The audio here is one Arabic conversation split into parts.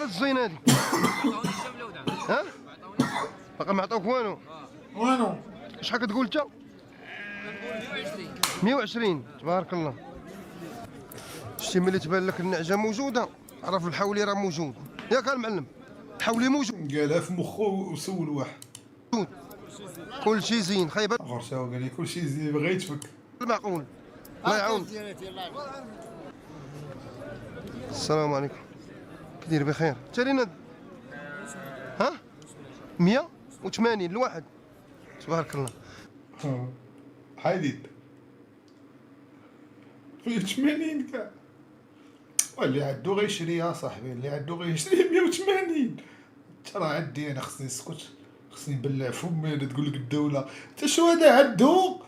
هذا الزين هذه. ها؟ باقي ما عطاوك والو. وانو شحال كتقول انت؟ 120 تبارك الله. شتي ملي تبان لك النعجه موجوده عرف الحولي راه موجود ياك المعلم. الحولي موجود قالها في مخو وسول واحد. كل شيء زين خايبه غرساو قال لي كل شيء زين بغا يتفك. المعقول الله يعاون. السلام عليكم كدير بخير تالينا ها 180 الواحد تبارك الله. حديد في 80 كاع. واللي عندو غيشريها صاحبي، اللي عندو غيشري 180. ترى عندي انا خصني نسكت، خصني نبلع فمي. انا تقول لك الدوله انت شو هذا عندو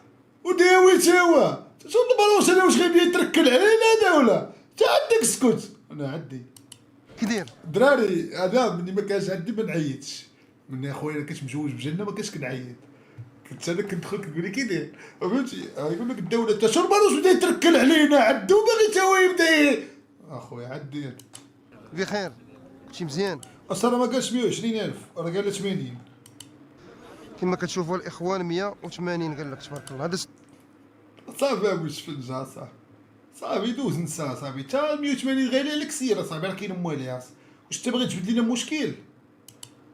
وداوي تاوا شو البلاصه انا واش غيبي يتركل علينا دوله. انت عندك اسكت. انا عندي كدير دراري. انا مني ما كانش عندي ما نعيطش. مني اخويا كنت مجوج بجنه ما كنتش كنعيط. كنت انا كندخل كنقول لك كي داير فهمتي. يقول لك الدوله انت شو البلاصه بدا يتركل علينا عندو باغي تاوا يبدا. اخويا عندي بخير شي مزيان. اصلا ما قالش 120,000 راه قال 80. كما كتشوفوا الاخوان 180 قال لك تبارك الله. هذا صافي واش فنجا صافي دوز نسى صافي تا 180 غالي عليك سير صاحبي راه كاين مواليها. واش انت باغي تجبد لينا مشكل؟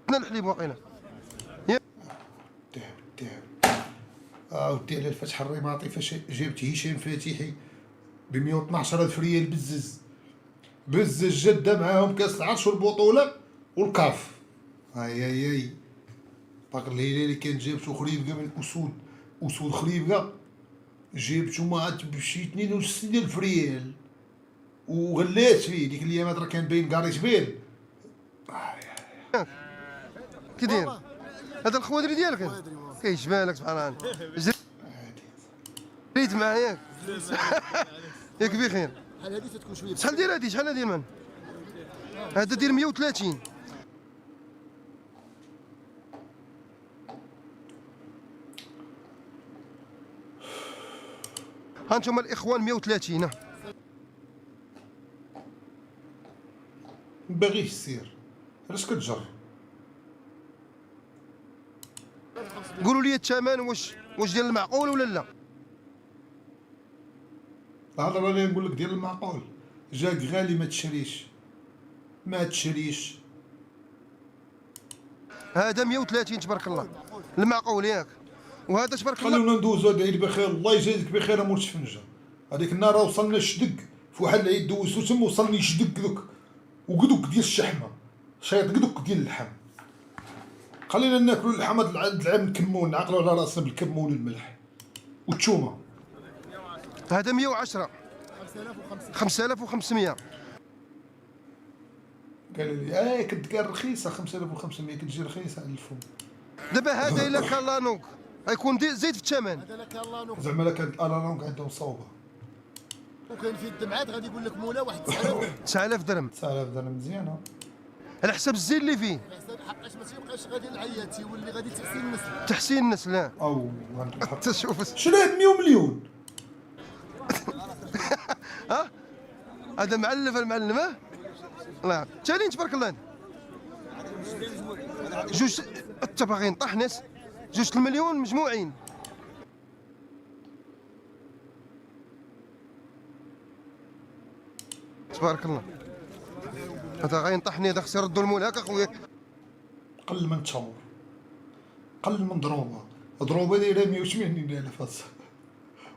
الحليب واقيلا ودي على الفتح الرماطي فاش جبت هشام فاتحي ب 112,000 ريال بزز جده معاهم كاس العرش والبطوله والكاف. هاي باقي الهلالي كان جابتو خريبكا من اسود خريبكا جبتو ما عاد بشي 62,000 ريال وغلات فيه. ديك الايامات راه كان باين كاري جبال. كي داير هذا الخوادري ديالك كيجبالك سبحان الله. جريت معايا ياك بخير. بحال هادي تتكون شويه. شحال داير هادي شحال هادي من هذا داير 130. ها انتم الاخوان 130. باغيش السير علاش كتجر؟ قولوا لي الثمن واش ديال المعقول ولا لا؟ هذا راني نقول لك ديال المعقول. جاك غالي ما تشريش. هذا 130 تبارك الله المعقول ياك. وهذا تبارك الله خلونا ندوزو هاد العيد بخير. الله يجازيك بخير امور تفنجه. هذيك النهار وصلنا شدق في واحد العيد دوزتو تما وصلني شدق دوك وقدوك ديال الشحمه شايط قدوك ديال اللحم. خلينا ناكلوا اللحم هاد العام نكمون نعقلوا على راسنا بالكمون والملح والتومه. هذا 110 5500. قال لي كنت قال رخيصه 5500 كتجي رخيصه على الفم. دابا هذا الا كان لانوك غيكون زيد في الثمن. هذا لك الله زعما لا كانت الانونك عندهم صوبه وكاين فيه الدمعات غادي يقول لك مولا واحد 9000 درهم 9000 درهم مزيانه على حسب الزين اللي فيه. حقاش ما تيبقاش غادي العيات تيولي غادي تحسين النسل. تحسين النسل لا او عندك الحق. تشوف شريت 100 مليون. ها هذا معلف المعلم ها الله تالين تبارك الله. جوج انت باغي نطيح ناس 2 المليون مجموعين. تبارك الله هذا غينطحني. هذا خص يردوا المول هاك اخويا. قل من تشاور قل من ضروبه دايره 180,000 اصاحبي.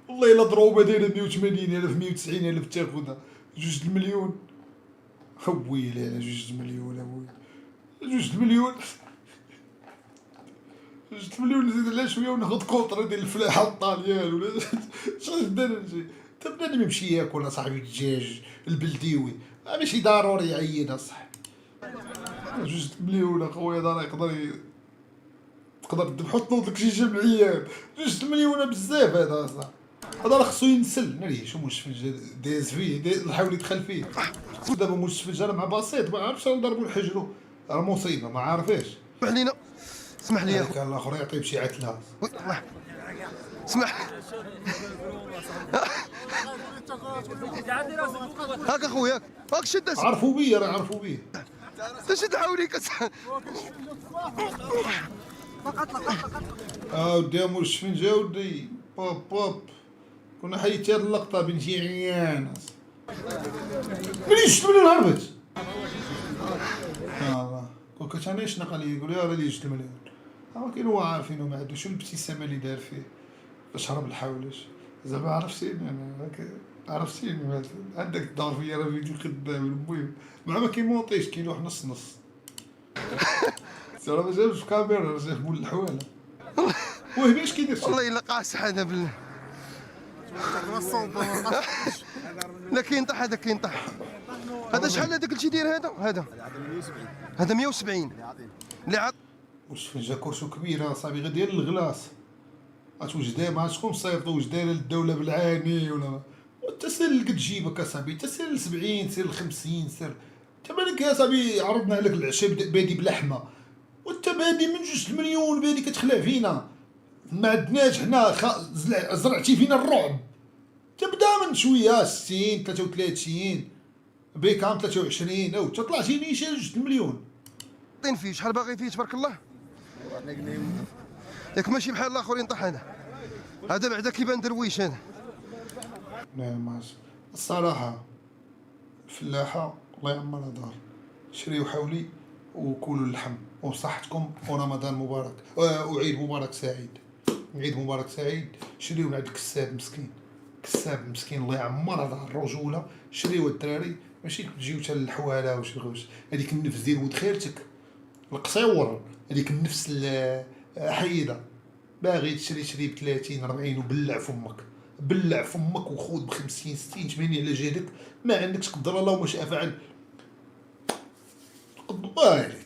والله الا ضروبه دايره 180,000 190,000 تاخذها 2 المليون. ويلي على 2 مليون ابويا 2 مليون 2 مليون نزيد عليها شويه وناخذ كونطرا ديال الفلاحه الطاليان ولا شنو بدنا نجي. تا بنادم يمشي ياكل اصاحبي الدجاج البلديوي ماشي ضروري يعين اصاحبي. 2 مليون اخويا هذا راه تقدر تحط لك شي جمعيات. 2 مليون بزاف هذا اصاحبي. هذا راه خصو ينسل ناري شو مشفج داز فيه نحاول يدخل فيه. دابا مشفج راه مع بسيط ما عرفش نضربو نحجرو راه مصيبه ما عارفاش. اسمح لينا اسمح لي كان الاخر يعطي بشي عتله. اسمح هاك اخويا هاك شد عرفوا بيا راه عرفوا بيا. تشد حولي ودي مول الشفنجة ودي بوب بوب كنا حيت هاد اللقطة بنتي عيانة ملي شفت منين هربت والله كون كتعني شنق عليا يقول لي راه لي 2 مليون كاين هو عارفينو ما عندوش الابتسامة اللي دار فيه باش هرب الحوايج زعما عرفتيني انا عرفتيني عندك الدار فيا راه فيديو خدام المهم مع ما كيمونطيش كيلوح نص نص راه ما جابش في كاميرا راه جاب مول الحواله وهبي اش كيدير والله الا قاصح هذا لا كينطح هذا كينطح هذا شحال هذاك اللي تيدير هذا 170 اللي عط واش فين جا كرسو كبيره صاحبي غير ديال الغلاس واش ما شكون صيفطو واش دايره للدوله بالعاني ولا وانت سير قد جيبك اصاحبي انت سير 70 سير 50 سير انت مالك يا صاحبي عرضنا عليك العشاء بادي بلحمه وانت بادي من 2 مليون بادي كتخلع فينا ما عندناش حنا زرعتي فينا الرعب تبدا من شويه 60 33 بيكام 23 او طلعتي لي شي 2 مليون طين فيه شحال باغي فيه تبارك الله ياك ماشي بحال الاخر ينطح هذا بعدا كيبان درويش هذا نعم الصراحه الفلاحه الله يعمرها دار شريو حولي وكلوا اللحم وصحتكم ورمضان مبارك وعيد مبارك سعيد عيد مبارك سعيد شريو من عند كساب مسكين الله يعمرها دار الرجوله شريو الدراري ماشي تجيو حتى للحواله وشي غوش هذيك النفس ديال ولد خالتك القصيور هذيك النفس حيده باغي تشري ب 30 40 وبلع فمك وخذ ب 50 60 80 على جهدك ما عندكش قدر الله وما شاء فعل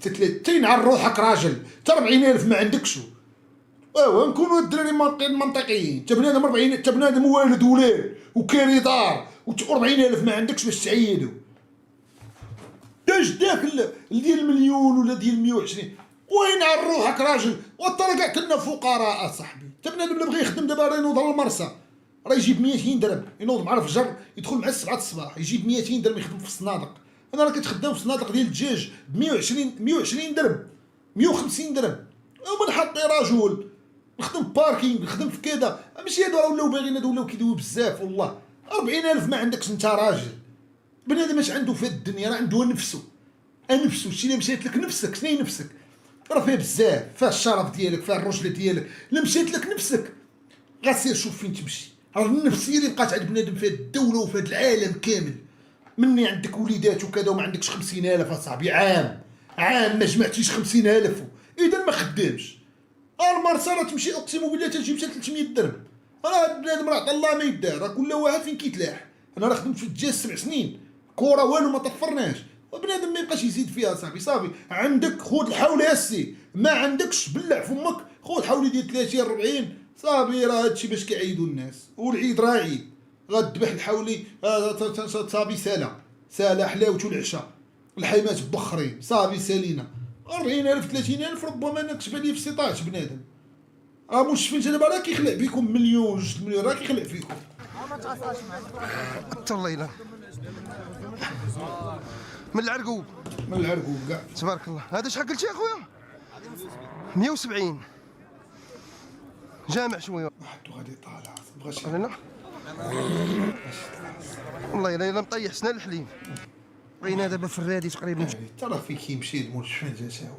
تتلاتين على روحك راجل تا 40,000 ما عندكش نكونوا الدراري منطقيين تا بنادم 40 تا بنادم والد ولاد وكاري دار و 40,000 ما عندكش باش تعيدو داك ديال المليون ولا ديال 120 وين على روحك راجل وترى كاع كنا فقراء صاحبي تا بنادم اللي بغى يخدم دابا راه ينوض على المرسى راه يجيب 200 درهم ينوض مع الفجر يدخل مع 7 الصباح يجيب 200 درهم يخدم في الصنادق انا راه كتخدم في الصنادق ديال الدجاج ب 120 درهم 150 درهم ومن حطي رجل نخدم باركينغ نخدم في كذا ماشي هادو راه ولاو باغيين هادو ولاو كيدويو بزاف والله 40,000 ما عندكش انت راجل بنادم اش عنده في الدنيا راه عنده نفسه شتي اللي مشات لك نفسك شنو هي نفسك راه فيها بزاف فيها الشرف ديالك فيها الرجله ديالك اللي مشات لك نفسك غسير شوف فين تمشي راه النفسيه اللي بقات عند بنادم في الدوله وفي هذا العالم كامل مني عندك وليدات وكذا وما عندكش 50,000 اصاحبي عام ما جمعتيش 50,000 اذا ما خدامش المرسى راه تمشي اقسم بالله تجيب 300 درهم راه بنادم راه الله ما يدار راه كل واحد فين كيتلاح انا راه خدمت في الدجاج 7 سنين كره والو ما طفرناش وبنادم ما يبقاش يزيد فيها صافي عندك خذ الحول ياسي ما عندكش بلع فمك خذ حولي ديال 30 40 صافي راه هادشي باش كيعيدوا الناس والعيد راه عيد غتذبح الحولي صافي سالا حلاوته العشاء الحيمات بخرين صافي سالينا 40,000 30,000 ربما انا كتبان لي في 16 بنادم راه مش فين دابا راه كيخلع بكم مليون 2 مليون راه كيخلع فيكم حتى الليله من العرقوب كاع تبارك الله هذا شحال قلتي اخويا 170 جامع شويه واحد غادي طالع بغاش انا والله الا مطيح سنه الحليب بغينا دابا في الرادي تقريبا ترى في كيمشي المول الشفنجه تا هو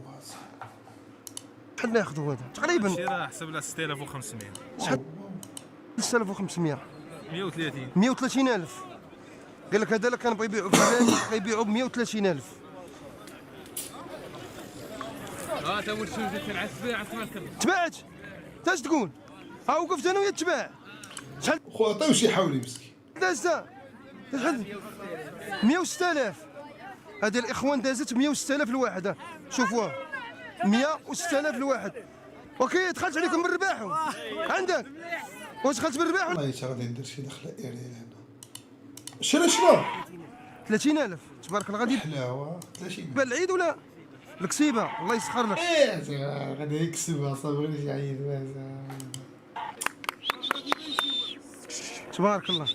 شحال ناخذوا هذا تقريبا شي راه حسب لها 6500 شحال 6500 130 قال لك هذا كان بغى يبيعوا في الرادي غيبيعوا ب 130,000 تا ولد شوف كنعس بها تباعت اش تقول ها وقفت انا ويا تباع شحال خو عطيو شي حولي مسكين دازت شحال 106,000 هذه الاخوان دازت 106,000 الواحد شوفوها 106,000 الواحد اوكي دخلت عليكم بالرباح عندك واش دخلت بالرباح والله حتى غادي ندير شي دخله ايريال هنا شنو 30,000 تبارك الله غادي حلاوه 30 بان العيد ولا الكسيبه الله يسخر لك غادي يكسبها صافي غادي يعيد تبارك الله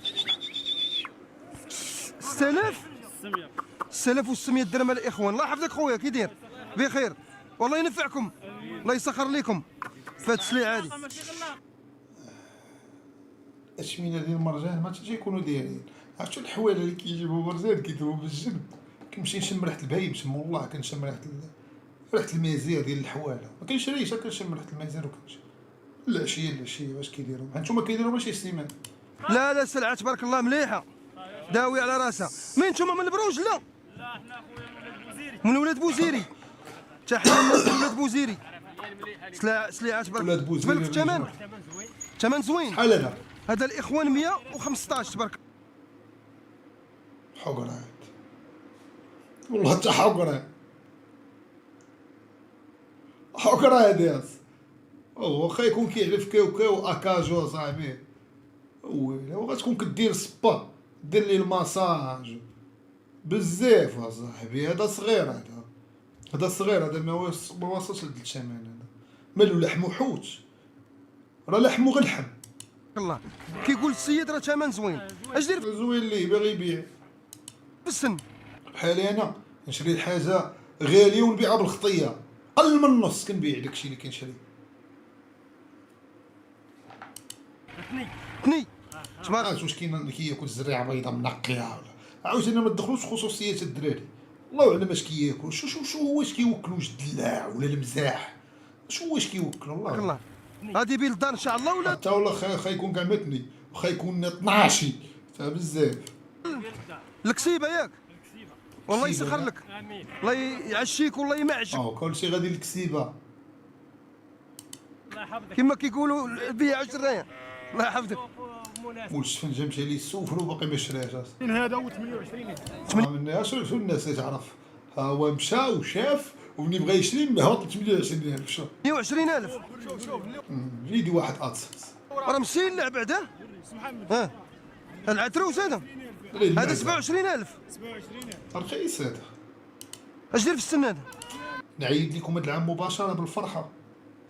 6,000 6600 درهم الاخوان. الله يحفظك خويا، كي داير؟ بخير، والله ينفعكم، الله يسخر لكم في هاد السلعه هادي. الشمينه ديال المرجان ما تجي يكونوا دايرين. عرفتو الحواله اللي كيجيبوا مرجان كيديروهم بالجنب. كنمشي نشم ريحه البهيم، سمو الله كنشم ريحه المزير ديال الحواله. ما كنشريش، كنشم ريحه المزير وكنشم. العشيه باش كيديروا؟ هانتوما كيديروا ماشي سيمان. لا سلعه تبارك الله مليحه، داوي على راسها. مين نتوما، من البروج؟ لا حنا خويا من ولاد بوزيري. تحيه للناس من ولاد بوزيري. سلعه تبارك ولاد بوزيري تبان في الثمن، ثمن زوين. بحال هذا هذا الاخوان 115 تبارك. حقرات والله حتى حقرات ياس. واخا يكون كيعرف كاو اكاجو صاحبي، ويلي وغتكون كدير سبا، دير لي الماساج بزاف اصاحبي. هذا صغير، هذا صغير، هذا ما وصلش لهاد الثمن. هذا مالو لحم وحوت، راه لحم غير لحم. الله كيقول السيد راه ثمن زوين. اش دير زوين ليه باغي يبيع في السن؟ بحالي انا نشري الحاجه غاليه ونبيعها بالخطيه، قل من النص كنبيع داكشي اللي كنشري. ثني تبارك واش كاين اللي كياكل الزريعه بيضاء منقيه ولا عاوتاني ما تدخلوش خصوصيات الدراري. الله اعلم اش كياكل، شو واش كيوكلوا واش الدلاع ولا المزاح، واش كيوكلوا الله. غادي يبيع للدار ان شاء الله ولا حتى والله خا يكون كاع متني، وخا يكون 12 تا بزاف. الكسيبه ياك؟ والله يسخر لك، امين. الله يعشيك والله يمعشك. كلشي غادي للكسيبه الله يحفظك. كما كيقولوا البيع 10 الله يحفظك. والسفنجه مشى ليه السوفر وباقي ما شراش. هذا هو 28. من شنو الناس اللي تعرف، ها هو مشى وشاف ومني بغى يشري هبط 28,000 في الشهر. 120,000 جيدي واحد اتصل راه مسيل اللعب بعدا. ها العتروس هذا 27,000 رخيص هذا. اش دير في السن هذا؟ نعيد لكم هذا العام مباشره بالفرحه،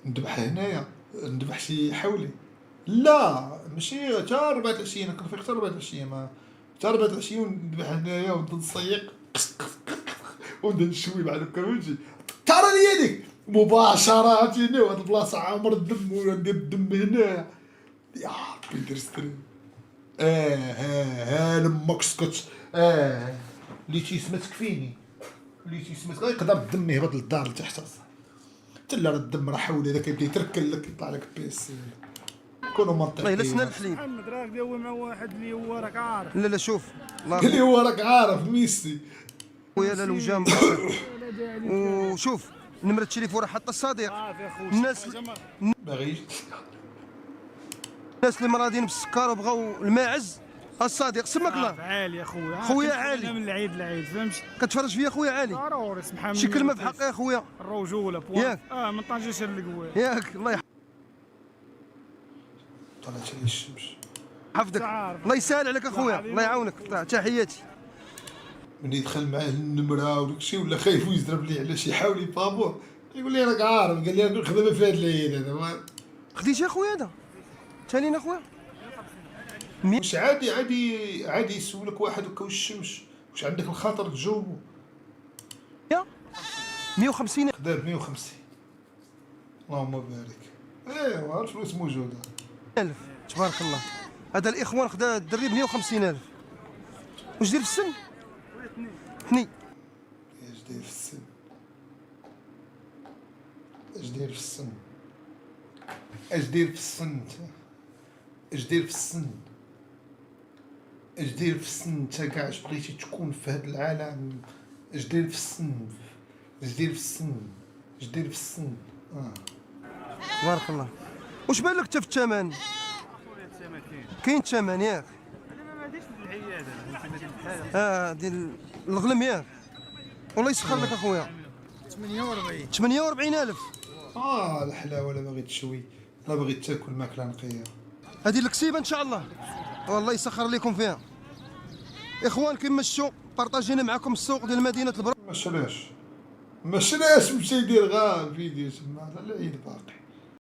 نذبح هنايا، نذبح شي حولي. لا ماشي حتى 24، كنفيق حتى 24، حتى 24 ونذبح هنايا ونصيق ونبدا نشوي مع دوكا فهمتي. ترى لي هذيك مباشره تيني، وهاد البلاصه عامر الدم ولا ندير الدم هنايا يا ربي ندير ستريم. لماك سكت. اللي تيسمى تكفيني، اللي تيسمى يقدر الدم يهبط للدار لتحت. حتى لا الدم راه حولي هذا كيبدا يتركل لك، يطلع لك بيس. كونوا منطقيين. والله لسنا الحليب. محمد راك داوي مع واحد اللي هو راك عارف. لا شوف اللي هو راك عارف ميسي خويا لا الوجام. وشوف نمرة التليفون راه حاطه الصديق. الناس باغي اللي مرادين بالسكر وبغاو الماعز الصديق سمك الله. عالي يا خويا. خويا عالي. من العيد للعيد فهمتي. كتفرج فيا خويا عالي. ضروري سبحان شي كلمه في حقي يا خويا. الرجوله ياك. من طنجة شر القوي. ياك الله طلعت لي الشمس. يحفظك، الله يسهل عليك اخويا، الله يعاونك. تحياتي. من يدخل معاه النمره وداكشي ولا خايف ويضرب لي على شي حاولي بابور، يقول لي راك عارف، قال لي خدمه في هذا العيد هذا. خديت يا خويا هذا ثاني اخويا. واش عادي يسولك واحد هكا واش الشمس، واش عندك الخاطر تجاوبو. يا 150 خدا ب 150. اللهم بارك. ايوا الفلوس موجوده. ألف تبارك الله. هذا الاخوان خدا الدري ب 150,000. واش دير في السن؟ ثني. اش داير في السن؟ اش داير في السن؟ اش داير في السن؟ اش داير في السن؟ اش داير في السن؟ انت كاع اش بغيتي تكون في هذا العالم؟ اش داير في السن؟ اش داير في السن؟ اش داير في السن؟ تبارك الله. واش بان لك انت في الثمن؟ كاين الثمن ياك؟ ديال الغلم ياك؟ والله يسخر لك اخويا. 48,000. الحلاوه لا باغي تشوي، لا باغي تاكل ماكله نقيه. هذه الكسيبه ان شاء الله، والله يسخر لكم فيها. اخوان كما شفتوا بارطاجينا معكم السوق ديال مدينه البرا. ما شراش مشى يدير غا فيديو تما على العيد باقي.